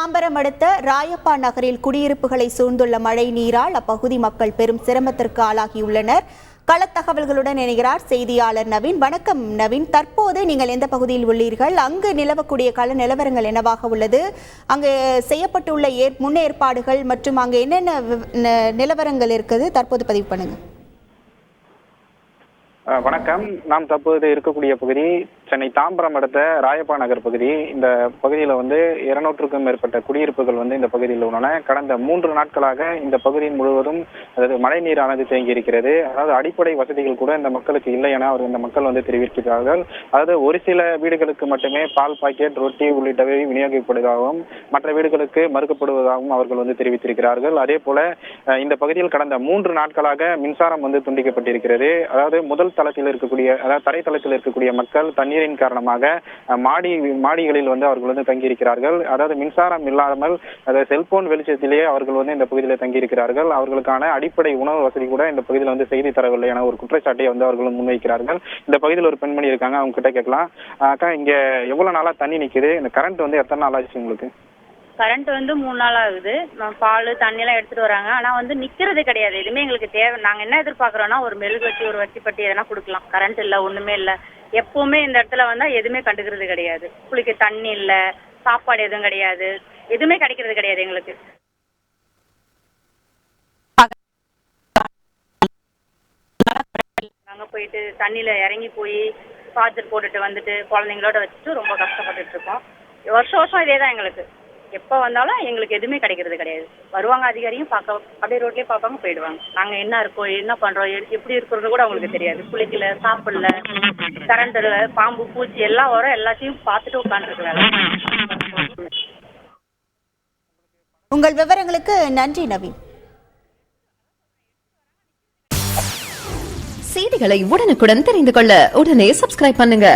தாம்பரம் அடுத்த ராயப்பா நகரில் குடியிருப்புகளை சூழ்ந்துள்ள மழை நீரால் அப்பகுதி மக்கள் பெரும் சிரமத்திற்கு ஆளாகியுள்ளனர். களத்தகவல்களுடன் இணைகிறார் செய்தியாளர் நவீன். வணக்கம் நவீன், தற்போது நீங்கள் எந்த பகுதியில் உள்ளீர்கள்? அங்கு நிலவக்கூடிய கள நிலவரங்கள் என்னவாக உள்ளது? அங்கு செய்யப்பட்டுள்ள முன்னேற்பாடுகள் மற்றும் அங்கு என்னென்ன நிலவரங்கள் இருக்குது தற்போது பதிவு பண்ணுங்க. வணக்கம். நாம் தற்போது இருக்கக்கூடிய பகுதி சென்னை தாம்பரம் அடுத்த ராயப்பா நகர் பகுதி. இந்த பகுதியில் 200க்கும் மேற்பட்ட குடியிருப்புகள் இந்த பகுதியில் உள்ளன. கடந்த 3 நாட்களாக இந்த பகுதியின் முழுவதும் அதாவது மழை நீரானது தேங்கி இருக்கிறது. அதாவது அடிப்படை வசதிகள் கூட இந்த மக்களுக்கு இல்லை என இந்த மக்கள் தெரிவிக்கிறார்கள். அதாவது ஒரு சில வீடுகளுக்கு மட்டுமே பால் பாக்கெட், ரொட்டி உள்ளிட்டவை விநியோகிக்கப்படுவதாகவும் மற்ற வீடுகளுக்கு மறுக்கப்படுவதாகவும் அவர்கள் தெரிவித்திருக்கிறார்கள். அதே போல இந்த பகுதியில் கடந்த 3 நாட்களாக மின்சாரம் துண்டிக்கப்பட்டிருக்கிறது. அதாவது முதல் தளத்தில் இருக்கக்கூடிய அதாவது தரைத்தளத்தில் இருக்கக்கூடிய மக்கள் தண்ணீரின் காரணமாக மாடிகளில் அவர்கள் தங்கியிருக்கிறார்கள். அதாவது மின்சாரம் இல்லாமல் அதாவது செல்போன் வெளிச்சத்திலேயே அவர்கள் இந்த பகுதியில் தங்கியிருக்கிறார்கள். அவர்களுக்கான அடிப்படை உணவு வசதி கூட இந்த பகுதியில் செய்தி தரவில்லை என ஒரு குற்றச்சாட்டை அவர்கள் முன்வைக்கிறார்கள். இந்த பகுதியில் ஒரு பெண்மணி இருக்காங்க, அவங்க கிட்ட கேட்கலாம். அக்கா, இங்க எவ்வளவு நாளா தண்ணி நிக்குது? இந்த கரண்ட் எத்தனை நாள் ஆச்சு உங்களுக்கு? கரண்ட் 3 நாள் ஆகுது. பால் தண்ணி எல்லாம் எடுத்துட்டு வராங்க. ஆனா நிக்கிறது கிடையாது. எதுவுமே எங்களுக்கு தேவை. நாங்க என்ன எதிர்பார்க்கறோம்னா ஒரு மெழுகுவர்த்தி, ஒரு வத்திப்பட்டி எதனா கொடுக்கலாம். கரண்ட் இல்ல, ஒண்ணுமே இல்ல. எப்பவுமே இந்த இடத்துல வந்தா எதுவுமே கண்டுக்கிறது கிடையாது. குளிக்க தண்ணி இல்ல, சாப்பாடு எதுவும் கிடையாது, எதுவுமே கிடைக்கிறது கிடையாது எங்களுக்கு. நாங்க போயிட்டு தண்ணியில இறங்கி போய் சார்ஜர் போட்டுட்டு வந்துட்டு குழந்தைங்களோட வச்சுட்டு ரொம்ப கஷ்டப்பட்டுட்டு இருக்கோம். வருஷம் இதேதான் எங்களுக்கு. எப்போ வந்தாலும் எங்களுக்கு எதுவுமே கிடைக்கிறது கிடையாது. வருவாங்க அதிகாரியும் பார்க்க, அப்படியே ரோட்லயே பார்ப்பாங்க, போயிடுவாங்க. நாங்க என்ன இருக்கோம், என்ன பண்றோம், எப்படி இருக்கிறது கூட அவங்களுக்கு தெரியாது. குளிக்கல, சாப்பிடல, கரண்ட் இல்ல, பாம்பு பூச்சி எல்லாம் வரும். எல்லாத்தையும் பார்த்துட்டு உட்காந்துருக்குறாங்க. உங்கள் விவரங்களுக்கு நன்றி நவீன். செய்திகளை உடனுக்குடன் தெரிந்து கொள்ள உடனே சப்ஸ்கிரைப் பண்ணுங்க.